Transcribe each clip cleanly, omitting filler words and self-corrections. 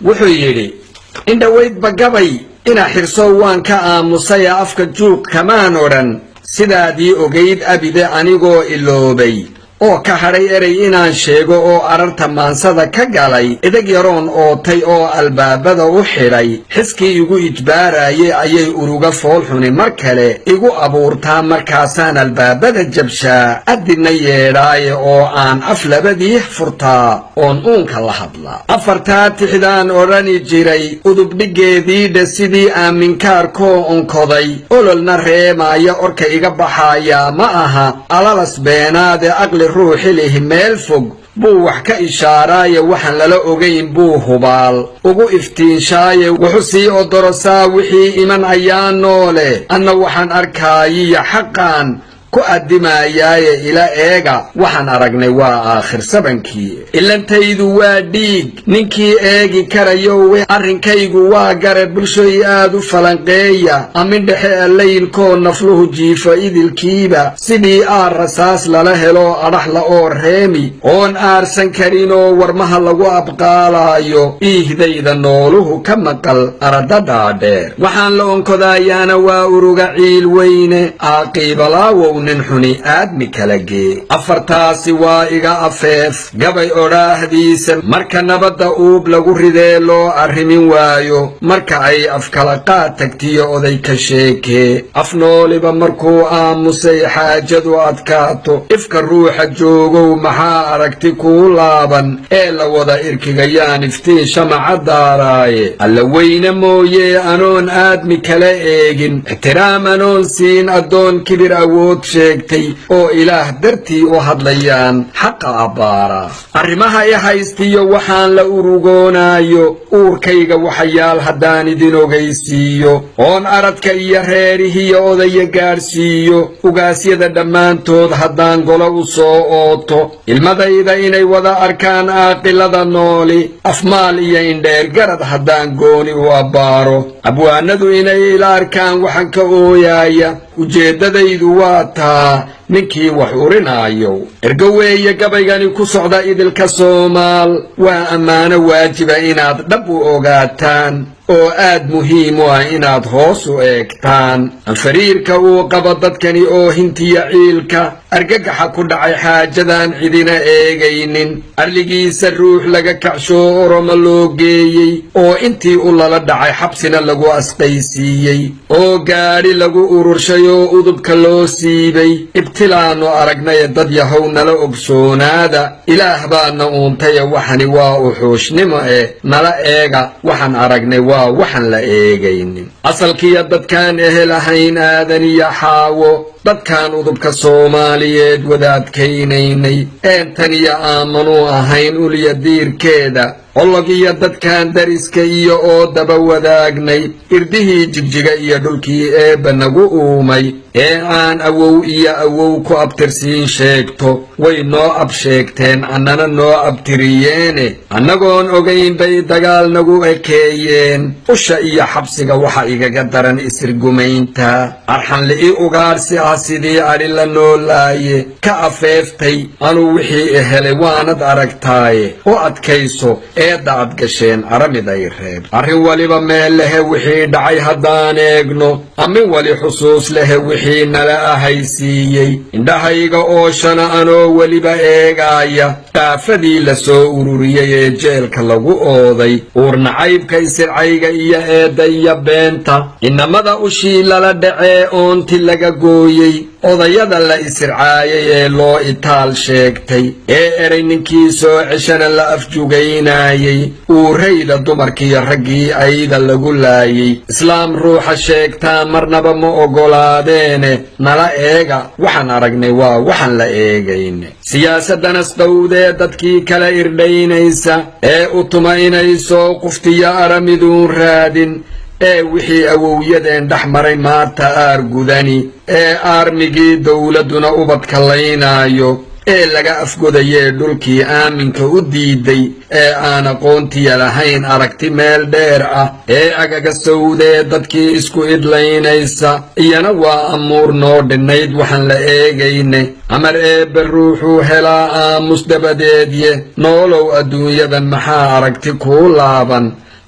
wuxuu yidhi indhaweydba gabay ina xirso waan ka aamusay afka juuq kamaan odhan sidaadii ogayd abide anigoo iloobay oo ka hadhay erey inaan sheego oo ararta maansada ka galay idag yaroon ootay oo albaabada u xidhay xiskii igu ijbaarayay ayay uruga foolxuni mar kale igu abuurtaa markaasaan albaabada jabshaa adina yeedhaaye oo aan af labadii furtaa oon uunka la hadlaa afartaa tixdaan odhani jiray udubdhigeediidha sidii aaminkaarkoo onkoday ololna reemaaya orka iga baxaayaa ma aha alalas beenaade aqli ruuxi lihi meel fog buu wax ka ishaaraaye waxaan lala ogayn buu hubaal ugu iftiinshaaye wuxuu sii odorosaa wixii iman ayaa noole anna waxaan arkaayiya xaqaan ku addimayaaye ila eega waxaan aragnay waa aakhir sabankii ilantaydu waa dhiig ninkii eegi karayowe arrinkaygu waa gare bulshoy aad u falanqeeya amindhexe allaylkoo nafluhu jiifo idilkiiba sidii aar rasaas lala helo adhaxla oo reemi oon aarsan karinoo warmaha lagu abqaalaayo iihdayda nooluhu ka maqal aradadhaadheer waxaan la onkodayaana waa uruga ciil weyne aaqiibalaawow nin xuni aadmi kala gee afartaasi waa iga afeef gabay odhaahdiisa marka nabadda uub lagu ridee loo arrimin waayo marka ay afkala qaad tagtiyo oday ka sheekee af nooliba markuu aamusay xaajadu adkaato ifka ruuxa joogow maxaa aragti kuu laaban ee la wada irkigayaan iftiin shamaca daaraaye alla weyne mooyee anoon aadmi kala eegin ixtiraam anoon siin addoon kibir awood sheegtay oo ilaah dartii u hadlayaan xaqa abbaara arrimaha i haystiyo waxaan la urugoonaayo uurkayga waxayaal haddaan idin ogaysiiyo oon aradka iyo reerihiyo odaya gaadhsiiyo ugaasyada dhammaantood haddaan golo u soo ooto ilmadayda inay wada arkaan aaqilada nooli afmaal iyo indheer garad haddaan gooni u abbaaro abwaanadu inay ila arkaan waxaan ka ooyaaya ujeeddadaydu waa taa ninkii wax urinaayo ergo weeye gabaygani ku socda idilka soomaal waa ammaano waajiba inaad dhab u ogaataan oo aad muhiim u ah inaad hoos u eegtaan anfariirka uu qabo dadkani oo hintiya ciilka argagaxa ku dhacay xaajadaan cidina eegaynin arligiisa ruux laga kacshoo oroma loo geeyey oo intii u lala dhacay xabsina lagu asqaysiiyey oo gaadhi lagu ururshay oo udubka loo siibay ibtilaannu aragnaye dad yahow nala ogsoonaada ilaah baana uuntaye waxani waa uxuushnimo nala eega waxaan aragnay waxaan la eegaynin asalkiiyo dadkaan ehel ahayn aadan iyo xaawo dadkaan udubka soomaaliyeed wadaadkaynaynay eentan iyo aamanuu ahayn uliya diirkeeda olog iyo dadkaan dariska iyo oo daba wadaagnay irdihii jigjiga iyo dhulkii eebba nagu uumay ee aan awow iyo awow ku abtirsiin sheegto way noo ab sheegteen annana noo abtiriyeene annagoon ogayn bay dagaal nagu ekeeyeen usha iyo xabsiga waxa igaga daran isirgumaynta arxanli'i ugaarsi ah sidii adhi la noolaaye ka afeeftay anuu wixii helay waanad aragtaaye oo adkayso eedda ad gasheen aramiday reeb arrin waliba meel lehe wixii dhacay haddaan eegno amin wali xusuus lehe wixii nala ahaysiiyey indhahayga ooshana anoo weliba eegaaya dhaafadii la soo ururiyey ee jeelka lagu ooday uurnacaybka isircayga iyo eedda iyo beenta inamada ushii lala dhacee oonti laga gooyey odayada la isircaayay ee loo itaal sheegtay ee erey ninkii soo ceshana la afjugaynayay uurayda dumarkiiyo raggii ayda lagu laayay islaam ruuxa sheegtaa marnaba ma ogolaadeene nala eega waxaan aragnay waa waxaan la eegayne siyaasaddanas dhowdee dadkii kala irdhaynaysa ee u tumaynayso quftiyo aramiduun raadin ee wixii awowyadeen dhex maray maanta aar gudani ee aarmigii dawladduna ubadka laynaayo ee laga afgodayee dhulkii aaminka u diiday ee aan aqoontiya lahayn aragti meel dheer ah ee agaga sawdee dadkii isku idlaynaysa iyana waa amuur noo dhinnayd waxaan la eegayne amar eebbe ruuxuu helaa aamus dabadeedye noolow adduunyadan maxaa aragti kuu laaban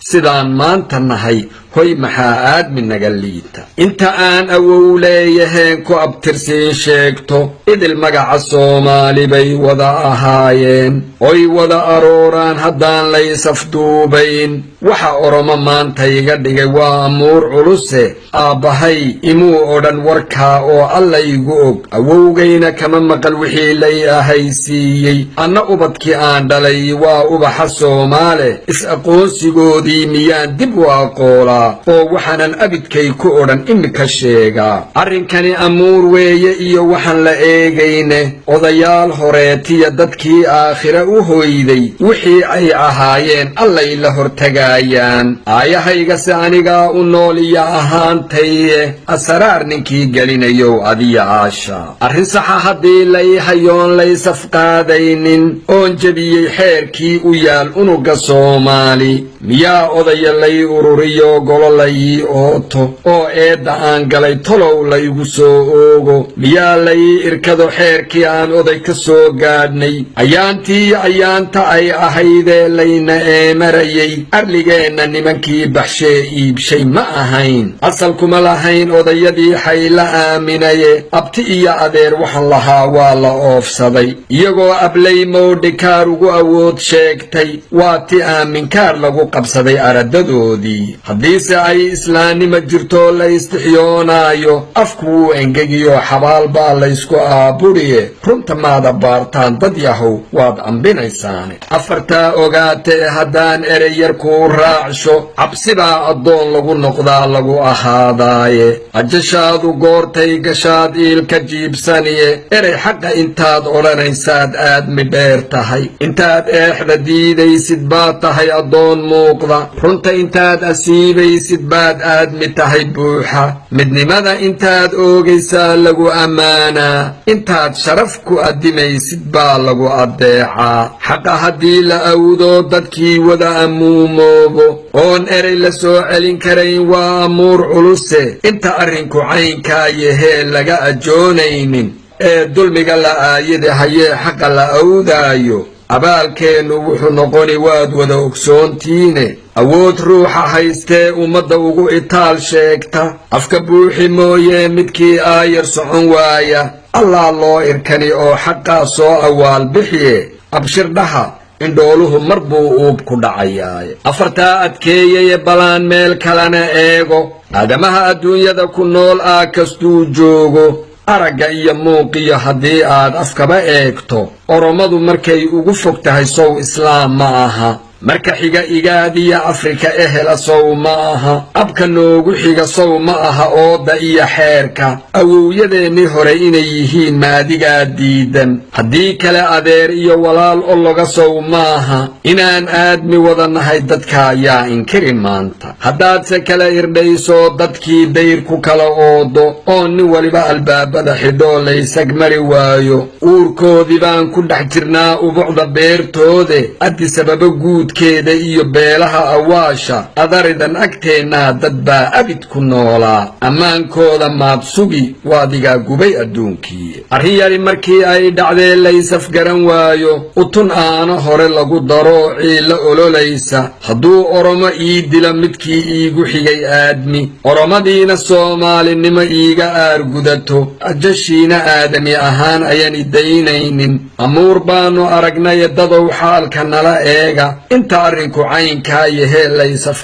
sidaan maanta nahay hoy maxaa aadmi naga liita inta aan awow leeyaheen ku abtirsiin sheegto idil magaca Soomaali bay wada ahaayeen oy wada arooraan haddaan laysafduubayn waxa Oromo maanta iga dhigay waa amuur culuse aabbahay imuu odhan warkaa oo alla igu og awowgayna kama maqal wixii lay ahaysiiyey anna ubadkii aan dhalay waa ubaxa Soomaale is-aqoonsigoodii miyaan dib u aqoolaa oo waxaanan abidkay ku odhan imika sheegaa arrinkani amuur weeye iyo waxaan la eegayne odayaal horeetiya dadkii aakhira u hoyday wixii ay ahaayeen allay la hortagaayaan aayahaygase anigaa u nool iyo ahaantaye asraar ninkii gelinayow adiya aasha arrin saxa haddii lay hayoon laysafqaadaynin oon jebiyey xeerkii u yaal unuga Soomaali miyaa odaya lay ururiyo golo lay ooto oo eedda aan galay tolow laygu soo oogo miyaa lay irkado xeerkii aan oday ka soo gaadhnay ayaantii ayaanta ay ahaydee layna eemarayay arligeenna nimankii baxshee iibshay ma ahayn asalkuma lahayn odayadii xayla aaminaye abti iyo adeer waxaan lahaa waa la oofsaday iyagoo ablay mowdhikaar ugu awood sheegtay waa ti aaminkaar lagu qabsaday aradadoodii haddiise ay islaannima jirto la istixyoonaayo afku wuu engegiyo xabaal baa laysku aaburiye runta maada baartaan dad yahow waad ambinaysaane afartaa ogaatee haddaan erey yar kuu raacsho cabsibaa addoon lagu noqdaa lagu ahaadaaye ajashaadu goortay gashaad iilka jiibsaniye erey xaqa intaad odhanaysaad aadmi dheer tahay intaad eexda diidaysid baad tahay addoon muuqda runta intaad asiibaysid baad aadmi tahay buuxa midnimada intaad oogaysaa lagu ammaanaa intaad sharaf ku addimaysid baa lagu addeecaa xaqa haddii la awdo dadkii wada amuumoobo oon erey la soo celin karayn waa amuur culuse inta arrinku caynkaa yahee laga ajoonaynin ee dulmiga la aayida hayee xaqa la awdaayo abaalkeennu wuxuu noqoni waad wada ogsoontiine awood ruuxa haystee ummadda ugu itaal sheegta afka buuxi mooyee midkii aayar socon waaya allaa loo irkani oo xaqaa soo awaal bixiye abshirdhaha indhooluhu mar buu uub ku dhacayaaye afartaa adkeeyaye balaan meel kalena eego aadamaha adduunyada ku nool kastuu joogo aragga iyo muuqiyo haddii aad afkaba eegto oromadu markay ugu fog tahay sow islaam ma aha marka xiga igaadiya Afrika ehela sow ma aha abka noogu xiga sow ma aha ooda iyo xeerka awowyadeenii hore inay yihiin maadigaa diidan haddii kale adeer iyo walaal ologa sow ma aha inaan aadmi wada nahay dadka ayaa inkiri maanta haddaadse kala irdhayso dadkii dayr ku kala oodo oo nin waliba albaabada xidhoo laysag mari waayo uurkoodii baan ku dhex jirnaa ubucda beertoode addi sababa guud keeda iyo beelaha awaasha adaridan agteennaa dad baa abid ku noolaa ammaankooda maad sugi waadigaa gubay adduunkii arrin yari markii ay dhacdee laysafgaran waayo utun aana hore lagu daro ciilla ololaysa hadduu oromo ii dila midkii iigu xigay aadmi oromadiina soomaalinimo iiga aargudato ajashiina aadami ahaan ayaan idaynaynin amuur baannu aragnaye dadow xaalka nala eega inta arrinku caynkaa yahee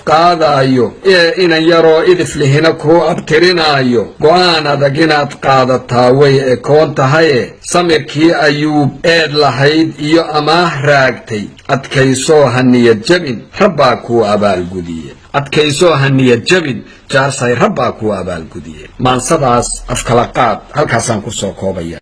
laysafqaadaayo ee inan yaroo idiflihina kuu abtirinaayo go'aan adag inaad qaadataa way ekoon tahaye samirkii ayuub eed lahayd iyo amaah raagtay adkaysoo ha niyad jabin rabbaa kuu abaalgudiye adkaysoo ha niyad jabin jaarsay rabbaa kuu abaalgudiye maansadaas afkala qaad halkaasaan ku soo koobaya